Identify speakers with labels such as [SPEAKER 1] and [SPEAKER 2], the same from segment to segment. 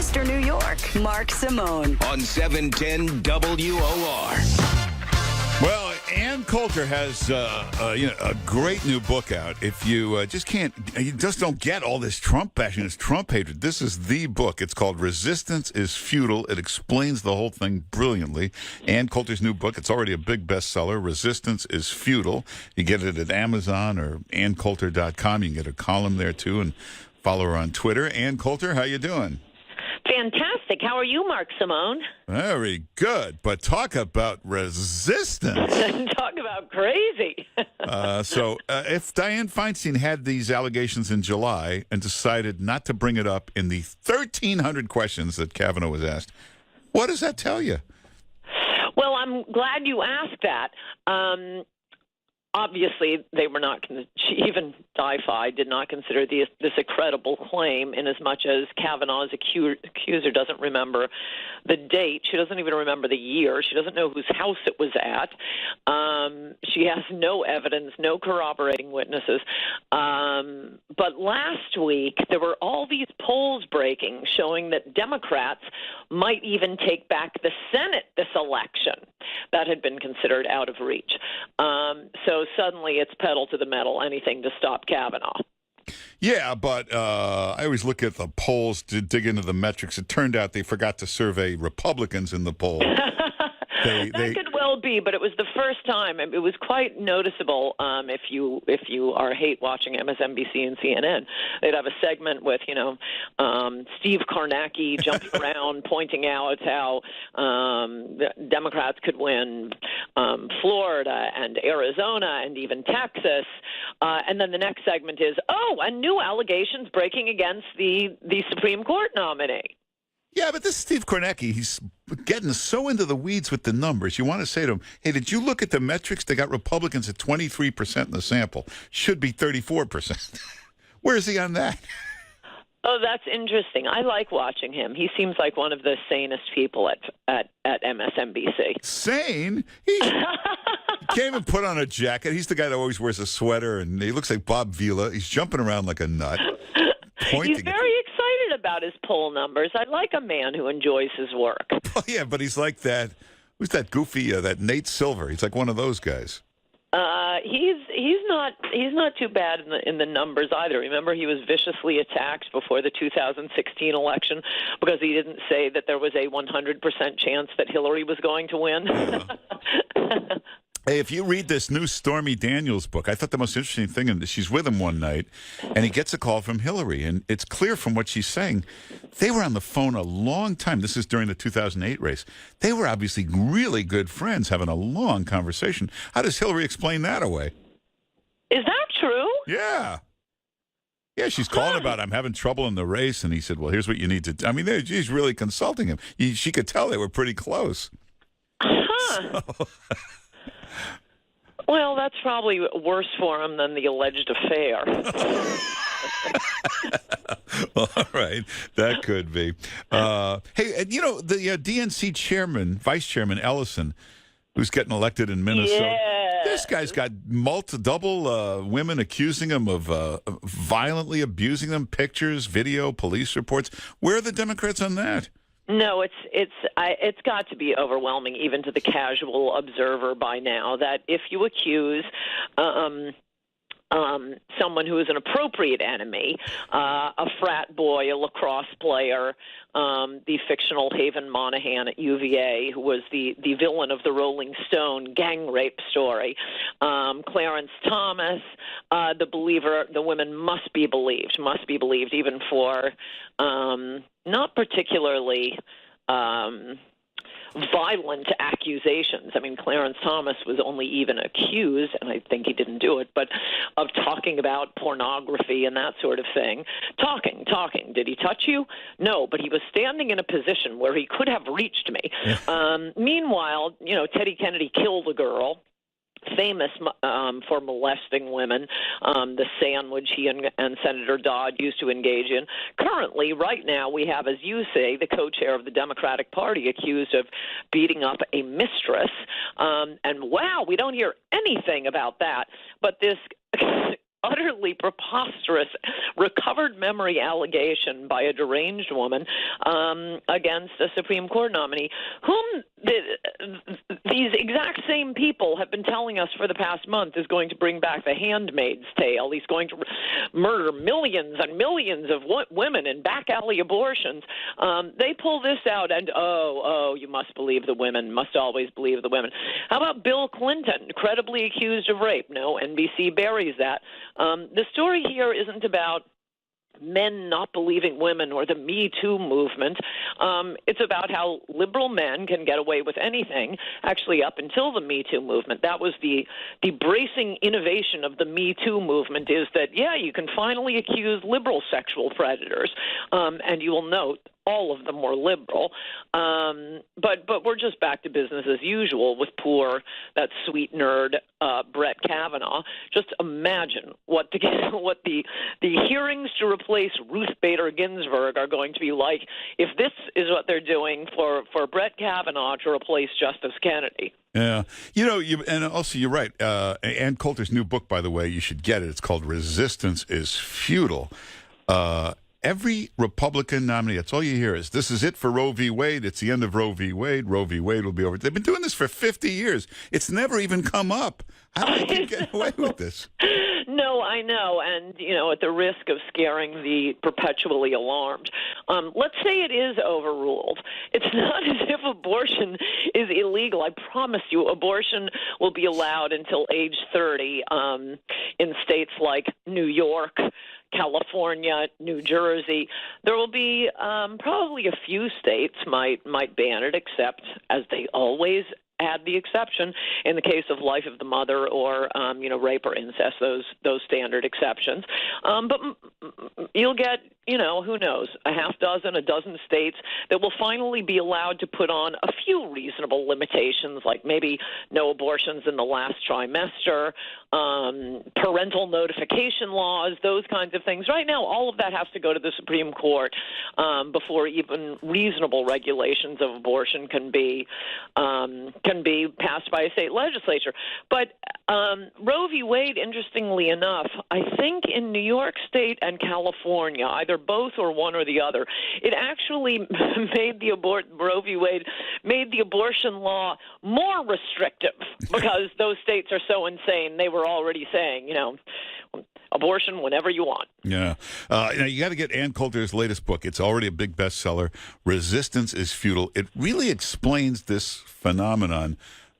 [SPEAKER 1] Rochester, New York, Mark Simone.
[SPEAKER 2] On 710 WOR.
[SPEAKER 3] Well, Ann Coulter has a great new book out. If you you just don't get all this Trump bashing, this Trump hatred. This is the book. It's called Resistance is Futile. It explains the whole thing brilliantly. Ann Coulter's new book. It's already a big bestseller. Resistance is Futile. You get it at Amazon or AnnCoulter.com. You can get a column there too, and follow her on Twitter. Ann Coulter, how you doing?
[SPEAKER 4] Fantastic. How are you, Mark Simone?
[SPEAKER 3] Very good. But talk about resistance.
[SPEAKER 4] Talk about crazy.
[SPEAKER 3] So if Dianne Feinstein had these allegations in July and decided not to bring it up in the 1,300 questions that Kavanaugh was asked, what does that tell you?
[SPEAKER 4] Well, I'm glad you asked that. Obviously, they were not. Even Di-Fi did not consider this a credible claim, in as much as Kavanaugh's accuser doesn't remember the date. She doesn't even remember the year. She doesn't know whose house it was at. She has no evidence, no corroborating witnesses. But last week, there were all these polls breaking showing that Democrats might even take back the Senate this election. That had been considered out of reach. So suddenly it's pedal to the metal, anything to stop Kavanaugh.
[SPEAKER 3] Yeah, but I always look at the polls to dig into the metrics. It turned out they forgot to survey Republicans in the poll.
[SPEAKER 4] That could well be, but it was the first time. It was quite noticeable. If you are hate watching MSNBC and CNN, they'd have a segment with Steve Kornacki jumping around, pointing out how Democrats could win Florida and Arizona and even Texas, and then the next segment is and new allegations breaking against the Supreme Court nominee.
[SPEAKER 3] Yeah, but this Steve Kornacki, he's getting so into the weeds with the numbers. You want to say to him, hey, did you look at the metrics? They got Republicans at 23% in the sample. Should be 34%. Where is he on that?
[SPEAKER 4] Oh, that's interesting. I like watching him. He seems like one of the sanest people at MSNBC. Sane?
[SPEAKER 3] He can't even put on a jacket. He's the guy that always wears a sweater, and he looks like Bob Vila. He's jumping around like a nut.
[SPEAKER 4] He's very excited about his poll numbers. I like a man who enjoys his work.
[SPEAKER 3] Oh, yeah, but he's like that. Who's that goofy? That Nate Silver. He's like one of those guys.
[SPEAKER 4] He's not too bad in the numbers either. Remember, he was viciously attacked before the 2016 election because he didn't say that there was a 100% chance that Hillary was going to win.
[SPEAKER 3] Hey, if you read this new Stormy Daniels book, I thought the most interesting thing, and she's with him one night, and he gets a call from Hillary, and it's clear from what she's saying, they were on the phone a long time. This is during the 2008 race. They were obviously really good friends, having a long conversation. How does Hillary explain that away?
[SPEAKER 4] Is that true?
[SPEAKER 3] Yeah. Yeah, she's calling about, I'm having trouble in the race, and he said, well, here's what you need to do. I mean, she's really consulting him. She could tell they were pretty close.
[SPEAKER 4] Huh. So. Well, that's probably worse for him than the alleged affair.
[SPEAKER 3] All right, that could be. Hey, the DNC vice chairman Ellison, who's getting elected in Minnesota.
[SPEAKER 4] Yeah.
[SPEAKER 3] This guy's got double women accusing him of violently abusing them. Pictures, video, police reports. Where are the Democrats on that?
[SPEAKER 4] No, it's got to be overwhelming even to the casual observer by now that if you accuse someone who is an appropriate enemy, a frat boy, a lacrosse player, the fictional Haven Monahan at UVA, who was the villain of the Rolling Stone gang rape story, Clarence Thomas, the women must be believed even for not particularly violent accusations. I mean, Clarence Thomas was only even accused, and I think he didn't do it, but of talking about pornography and that sort of thing. Talking. Did he touch you? No, but he was standing in a position where he could have reached me. Meanwhile, Teddy Kennedy killed a girl. Famous for molesting women, the sandwich he and Senator Dodd used to engage in. Currently, right now, we have, as you say, the co-chair of the Democratic Party accused of beating up a mistress. And wow, we don't hear anything about that. But this utterly preposterous recovered memory allegation by a deranged woman against a Supreme Court nominee, whom these exact same people have been telling us for the past month is going to bring back The Handmaid's Tale. He's going to murder millions and millions of women in back alley abortions. They pull this out, and you must believe the women, must always believe the women. How about Bill Clinton, credibly accused of rape? No, NBC buries that. The story here isn't about men not believing women or the Me Too movement. It's about how liberal men can get away with anything, actually up until the Me Too movement. That was the bracing innovation of the Me Too movement, is that, you can finally accuse liberal sexual predators, and you will note all of them were liberal. But we're just back to business as usual with that sweet nerd, Brett Kavanaugh. Just imagine what the hearings to replace Ruth Bader Ginsburg are going to be like if this is what they're doing for Brett Kavanaugh to replace Justice Kennedy.
[SPEAKER 3] Yeah. And also you're right. Ann Coulter's new book, by the way, you should get it. It's called Resistance is Futile. Every Republican nominee, that's all you hear is, this is it for Roe v. Wade. It's the end of Roe v. Wade. Roe v. Wade will be over. They've been doing this for 50 years. It's never even come up. How do they keep getting away with this?
[SPEAKER 4] No, I know. And, at the risk of scaring the perpetually alarmed, let's say it is overruled. It's not as if abortion is illegal. I promise you, abortion will be allowed until age 30 in states like New York, California, New Jersey. There will be probably a few states might ban it, except, as they always add the exception, in the case of life of the mother or rape or incest, those standard exceptions. But you'll get, who knows, a dozen states that will finally be allowed to put on a few reasonable limitations, like maybe no abortions in the last trimester, parental notification laws, those kinds of things. Right now, all of that has to go to the Supreme Court before even reasonable regulations of abortion can be passed by a state legislature. But Roe v. Wade, interestingly enough, I think in New York State and California, either both or one or the other, it actually made Roe v. Wade made the abortion law more restrictive because those states are so insane. They were already saying, abortion whenever you want.
[SPEAKER 3] Yeah. You got to get Ann Coulter's latest book. It's already a big bestseller. Resistance is Futile. It really explains this phenomenon,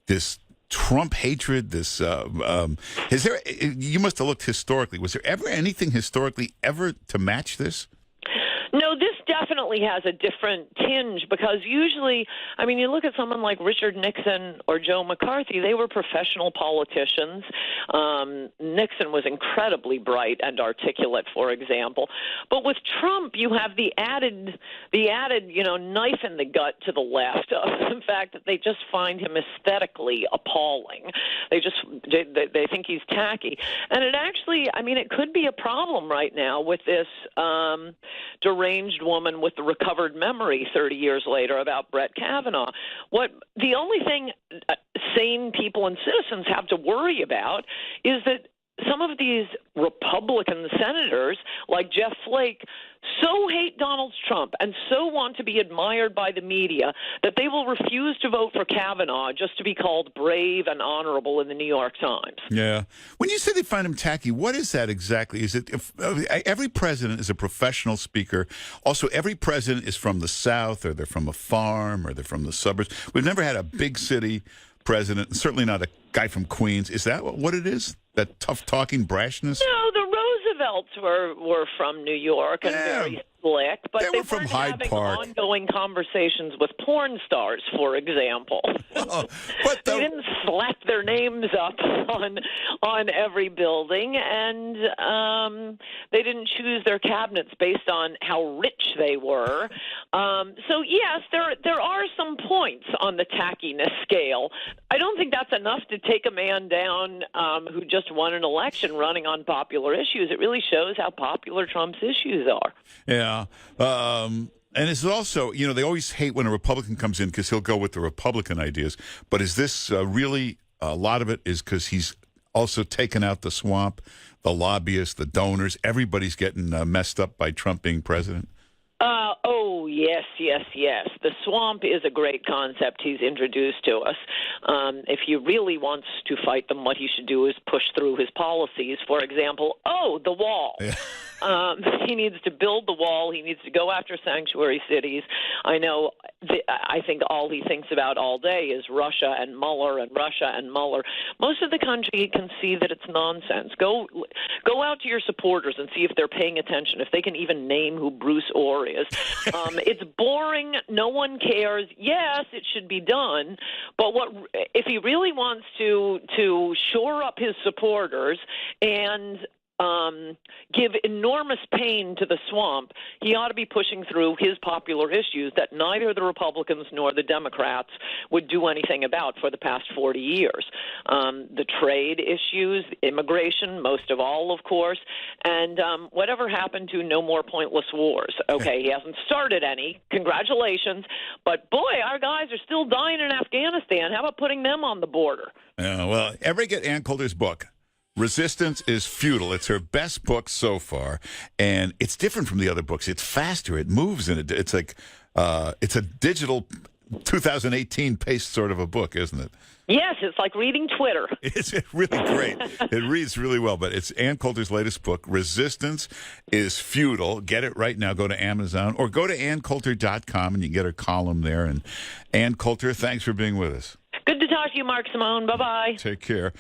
[SPEAKER 3] this Trump hatred, this you must have looked historically. Was there ever anything historically ever to match this?
[SPEAKER 4] No, this definitely has a different tinge because usually, you look at someone like Richard Nixon or Joe McCarthy, they were professional politicians. Nixon was incredibly bright and articulate, for example. But with Trump, you have the added knife in the gut to the left of the fact that they just find him aesthetically appalling. They think he's tacky. And it actually, it could be a problem right now with this deranged woman with the recovered memory 30 years later about Brett Kavanaugh. The only thing sane people and citizens have to worry about is that some of these Republican senators, like Jeff Flake, so hate Donald Trump and so want to be admired by the media that they will refuse to vote for Kavanaugh just to be called brave and honorable in the New York Times.
[SPEAKER 3] Yeah. When you say they find him tacky, what is that exactly? Is it every president is a professional speaker? Also, every president is from the South, or they're from a farm, or they're from the suburbs. We've never had a big city president, and certainly not a guy from Queens. Is that what it is? That tough-talking brashness?
[SPEAKER 4] No, the Roosevelts were from New York and very slick, but
[SPEAKER 3] they were from Hyde
[SPEAKER 4] having
[SPEAKER 3] Park.
[SPEAKER 4] Ongoing conversations with porn stars, for example. They didn't slap their names up on every building, and they didn't choose their cabinets based on how rich they were. So yes, there are some points on the tackiness scale. I don't think that's enough to take a man down who just won an election running on popular issues. It really shows how popular Trump's issues are.
[SPEAKER 3] Yeah. And it's also, they always hate when a Republican comes in because he'll go with the Republican ideas. But is this really, a lot of it is because he's also taken out the swamp, the lobbyists, the donors. Everybody's getting messed up by Trump being president.
[SPEAKER 4] Oh, yes. The swamp is a great concept he's introduced to us. If he really wants to fight them, what he should do is push through his policies. For example, the wall. Yeah. He needs to build the wall. He needs to go after sanctuary cities. I know. I think all he thinks about all day is Russia and Mueller and Russia and Mueller. Most of the country can see that it's nonsense. Go out to your supporters and see if they're paying attention, if they can even name who Bruce Orr is. It's boring. No one cares. Yes, it should be done. But if he really wants to shore up his supporters and give enormous pain to the swamp, he ought to be pushing through his popular issues that neither the Republicans nor the Democrats would do anything about for the past 40 years. The trade issues, immigration, most of all, of course, and whatever happened to no more pointless wars. Okay, he hasn't started any. Congratulations. But, boy, our guys are still dying in Afghanistan. How about putting them on the border?
[SPEAKER 3] Well, everybody get Ann Coulter's book. Resistance is Futile. It's her best book so far, and it's different from the other books. It's faster. It moves in it. It's like it's a digital 2018 pace sort of a book, isn't it?
[SPEAKER 4] Yes, it's like reading Twitter.
[SPEAKER 3] It's really great. It reads really well, but it's Ann Coulter's latest book, Resistance is Futile. Get it right now. Go to Amazon or go to AnnCoulter.com, and you can get her column there. And Ann Coulter, thanks for being with us.
[SPEAKER 4] Good to talk to you, Mark Simone. Bye-bye.
[SPEAKER 3] Take care.